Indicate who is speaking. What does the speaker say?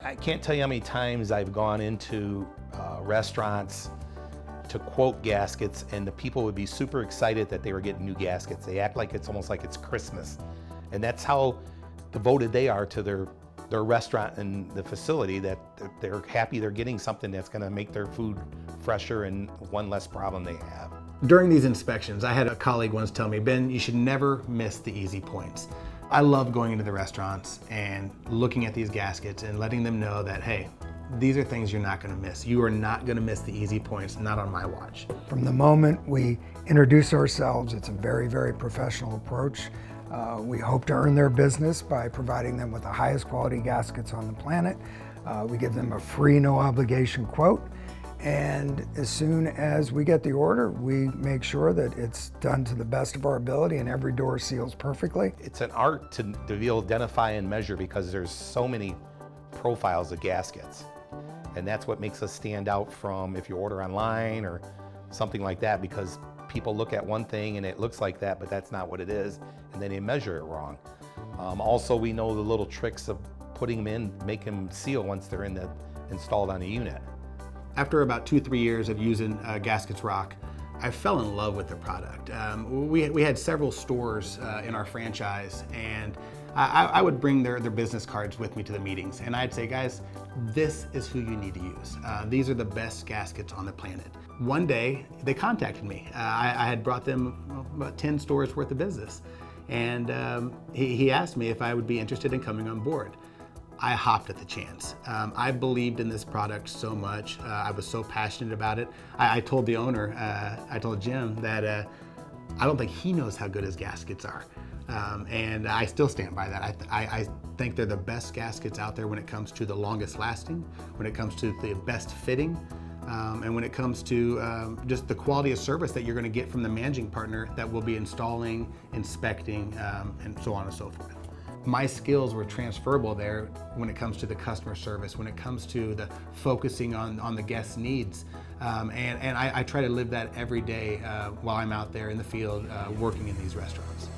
Speaker 1: I can't tell you how many times I've gone into restaurants to quote gaskets, and the people would be super excited that they were getting new gaskets. They act like it's almost like it's Christmas. And that's how devoted they are to their restaurant and the facility, that they're happy they're getting something that's gonna make their food fresher and one less problem they have.
Speaker 2: During these inspections, I had a colleague once tell me, Ben, you should never miss the easy points. I love going into the restaurants and looking at these gaskets and letting them know that, hey, these are things you're not gonna miss. You are not gonna miss the easy points, not on my watch.
Speaker 3: From the moment we introduce ourselves, it's a very, very professional approach. We hope to earn their business by providing them with the highest quality gaskets on the planet. We give them a free, no obligation quote. And as soon as we get the order, we make sure that it's done to the best of our ability and every door seals perfectly.
Speaker 1: It's an art to be able to identify and measure, because there's so many profiles of gaskets. And that's what makes us stand out from if you order online or something like that, because people look at one thing and it looks like that, but that's not what it is, and then they measure it wrong. Also, we know the little tricks of putting them in, make them seal once they're installed on a unit.
Speaker 2: After about 2-3 years of using Gaskets Rock, I fell in love with the product. We had several stores in our franchise, and I would bring their business cards with me to the meetings, and I'd say, guys, this is who you need to use. These are the best gaskets on the planet. One day, they contacted me. I had brought them about 10 stores worth of business, and he asked me if I would be interested in coming on board. I hopped at the chance. I believed in this product so much. I was so passionate about it. I told the owner, I told Jim that I don't think he knows how good his gaskets are. And I still stand by that. I think they're the best gaskets out there when it comes to the longest lasting, when it comes to the best fitting, and when it comes to just the quality of service that you're gonna get from the managing partner that will be installing, inspecting, and so on and so forth. My skills were transferable there when it comes to the customer service, when it comes to the focusing on the guest's needs. And I try to live that every day while I'm out there in the field working in these restaurants.